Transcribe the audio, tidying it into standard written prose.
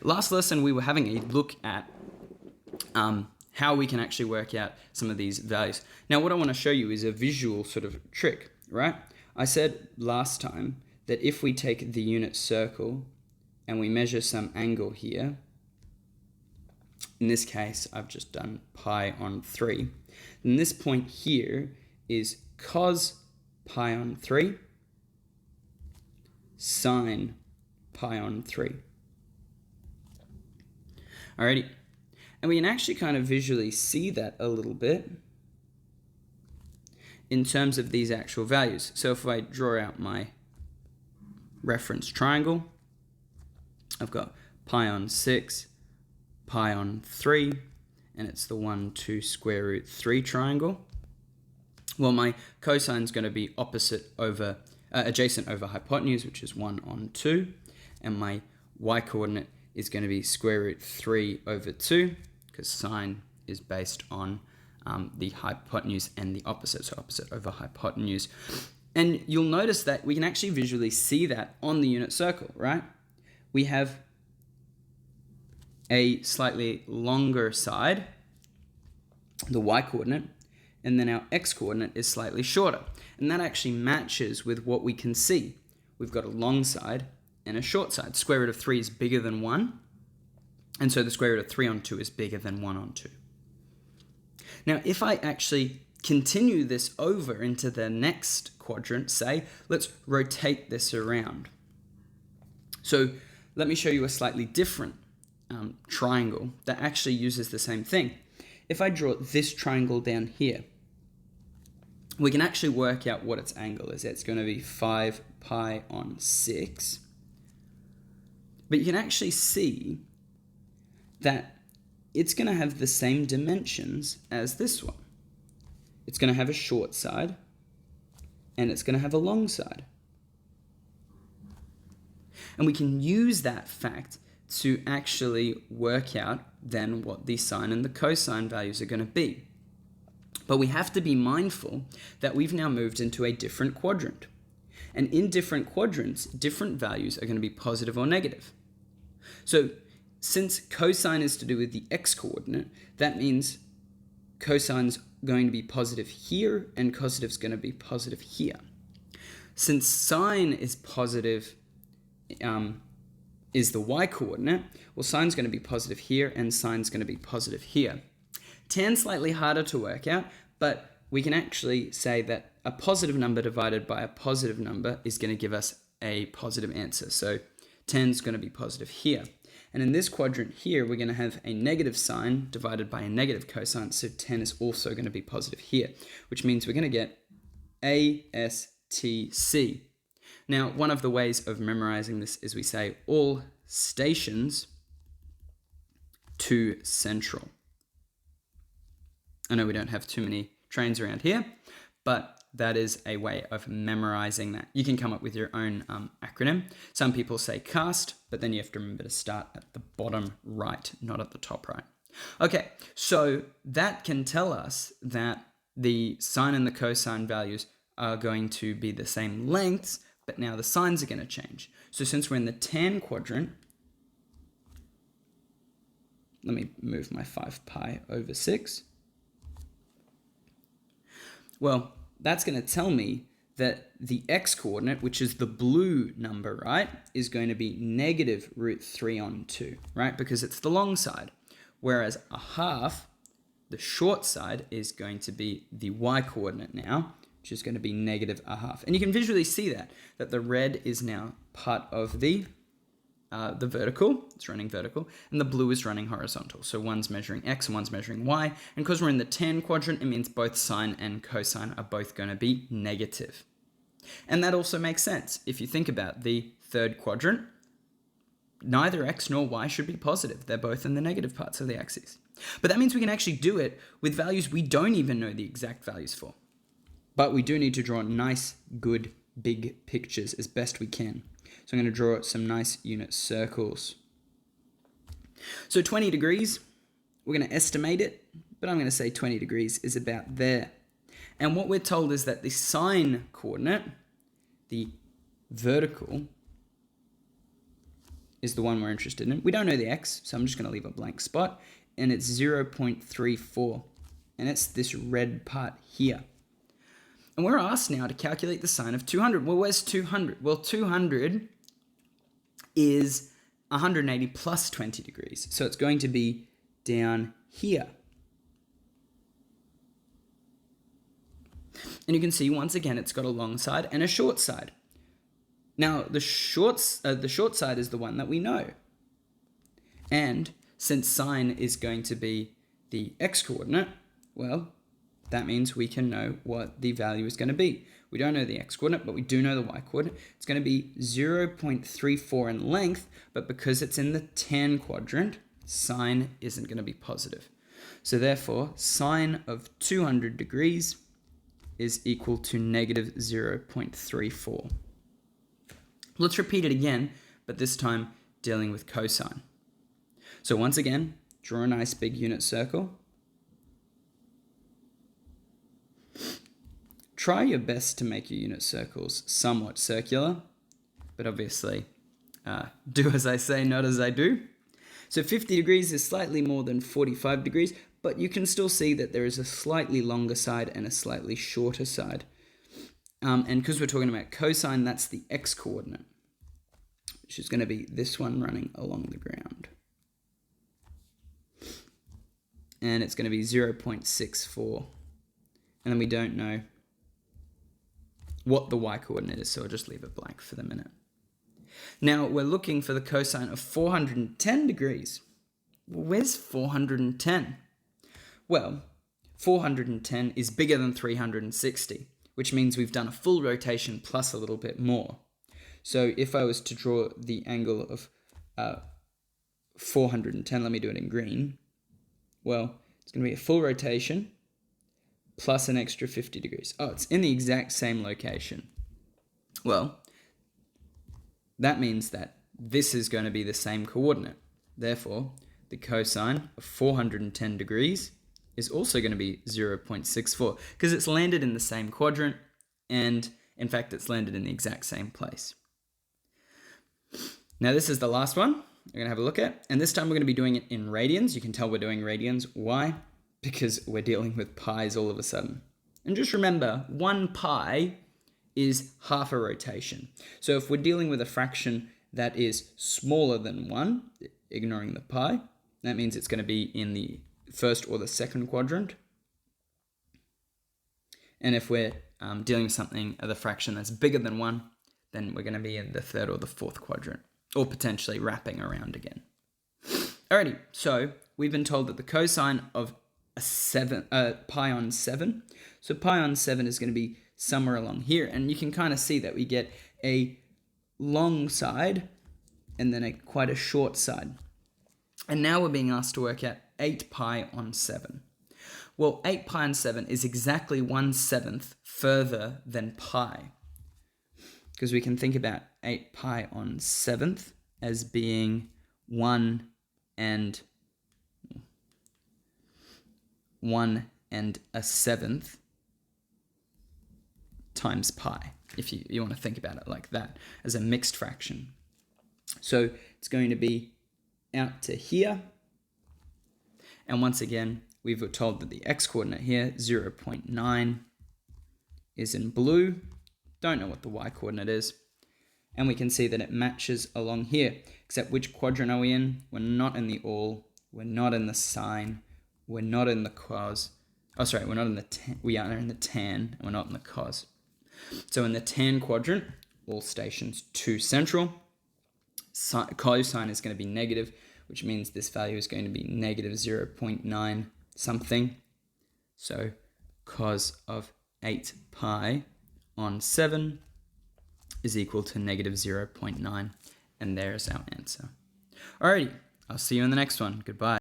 last lesson we were having a look at how we can actually work out some of these values. Now what I want to show you is a visual sort of trick, right? I said last time that if we take the unit circle and we measure some angle here, in this case I've just done pi on 3, then this point here is cos pi on 3 sine pi on 3. Alrighty, and we can actually kind of visually see that a little bit in terms of these actual values. So if I draw out my reference triangle, I've got pi on 6, pi on 3, and it's the 1, 2 square root 3 triangle. Well, my cosine is going to be adjacent over hypotenuse, which is 1 on 2, and my y-coordinate is going to be square root 3 over 2, because sine is based on the hypotenuse and the opposite, so opposite over hypotenuse. And you'll notice that we can actually visually see that on the unit circle, right? We have a slightly longer side, the y-coordinate, and then our x-coordinate is slightly shorter. And that actually matches with what we can see. We've got a long side and a short side. Square root of 3 is bigger than 1, and so the square root of 3 on 2 is bigger than 1 on 2. Now, if I actually continue this over into the next quadrant, say, let's rotate this around. So let me show you a slightly different triangle that actually uses the same thing. If I draw this triangle down here, we can actually work out what its angle is. It's going to be 5 pi on 6. But you can actually see that it's going to have the same dimensions as this one. It's going to have a short side, and it's going to have a long side. And we can use that fact to actually work out then what the sine and the cosine values are going to be. But we have to be mindful that we've now moved into a different quadrant. And in different quadrants, different values are going to be positive or negative. So since cosine is to do with the x-coordinate, that means cosine's going to be positive here and cositive's going to be positive here. Since sine is positive, is the y-coordinate, well, sine's going to be positive here and sine's going to be positive here. Tan's slightly harder to work out, but we can actually say that a positive number divided by a positive number is going to give us a positive answer. So tan's going to be positive here. And in this quadrant here, we're going to have a negative sine divided by a negative cosine, so tan is also going to be positive here, which means we're going to get ASTC. Now, one of the ways of memorizing this is we say all stations to central. I know we don't have too many trains around here, but that is a way of memorizing that. You can come up with your own acronym. Some people say CAST, but then you have to remember to start at the bottom right, not at the top right. Okay, so that can tell us that the sine and the cosine values are going to be the same lengths, but now the signs are going to change. So since we're in the tan quadrant, let me move my 5 pi over 6. Well, that's going to tell me that the x-coordinate, which is the blue number, right, is going to be negative root 3 on 2, right, because it's the long side. Whereas a half, the short side, is going to be the y-coordinate now, which is going to be negative a half. And you can visually see that the red is now part of the vertical, it's running vertical, and the blue is running horizontal. So one's measuring x and one's measuring y. And because we're in the tan quadrant, it means both sine and cosine are both going to be negative. And that also makes sense. If you think about the third quadrant, neither x nor y should be positive. They're both in the negative parts of the axes. But that means we can actually do it with values we don't even know the exact values for. But we do need to draw nice, good, big pictures as best we can. So I'm going to draw some nice unit circles. So 20 degrees, we're going to estimate it, but I'm going to say 20 degrees is about there. And what we're told is that the sine coordinate, the vertical, is the one we're interested in. We don't know the x, so I'm just going to leave a blank spot. And it's 0.34. And it's this red part here. And we're asked now to calculate the sine of 200. Well, where's 200? Well, 200 is 180 plus 20 degrees. So it's going to be down here. And you can see, once again, it's got a long side and a short side. Now, the short side is the one that we know. And since sine is going to be the x-coordinate, well, that means we can know what the value is going to be. We don't know the x-coordinate, but we do know the y-coordinate. It's going to be 0.34 in length, but because it's in the tan quadrant, sine isn't going to be positive. So therefore, sine of 200 degrees is equal to negative 0.34. Let's repeat it again, but this time dealing with cosine. So once again, draw a nice big unit circle. Try your best to make your unit circles somewhat circular, but obviously do as I say, not as I do. So 50 degrees is slightly more than 45 degrees, but you can still see that there is a slightly longer side and a slightly shorter side. And because we're talking about cosine, that's the x-coordinate, which is going to be this one running along the ground. And it's going to be 0.64. And then we don't know what the y-coordinate is, so I'll just leave it blank for the minute. Now, we're looking for the cosine of 410 degrees. Well, where's 410? Well, 410 is bigger than 360, which means we've done a full rotation plus a little bit more. So if I was to draw the angle of 410, let me do it in green. Well, it's going to be a full rotation plus an extra 50 degrees. Oh, it's in the exact same location. Well, that means that this is going to be the same coordinate. Therefore, the cosine of 410 degrees is also going to be 0.64 because it's landed in the same quadrant, and in fact, it's landed in the exact same place. Now, this is the last one we're going to have a look at, and this time we're going to be doing it in radians. You can tell we're doing radians. Why? Because we're dealing with pies all of a sudden. And just remember, 1 pi is half a rotation. So if we're dealing with a fraction that is smaller than 1, ignoring the pi, that means it's going to be in the first or the second quadrant. And if we're dealing with something, the fraction that's bigger than 1, then we're going to be in the third or the fourth quadrant, or potentially wrapping around again. Alrighty, so we've been told that the cosine of pi on 7, so pi on 7 is going to be somewhere along here, and you can kind of see that we get a long side and then quite a short side. And now we're being asked to work out 8 pi on 7. Well, 8 pi on 7 is exactly 1/7 further than pi, because we can think about 8 pi on 7 as being 1 and 1/7 times pi, if you want to think about it like that, as a mixed fraction. So it's going to be out to here. And once again, we were told that the x-coordinate here, 0.9, is in blue. Don't know what the y-coordinate is. And we can see that it matches along here. Except which quadrant are we in? We're not in the all. We're not in the sine. We're not in the cos. Oh, sorry, we're not in the tan. We are in the tan, and we're not in the cos. So in the tan quadrant, all stations to central. Cosine is going to be negative, which means this value is going to be negative 0.9 something. So cos of 8 pi on 7 is equal to negative 0.9. And there's our answer. Alrighty, I'll see you in the next one. Goodbye.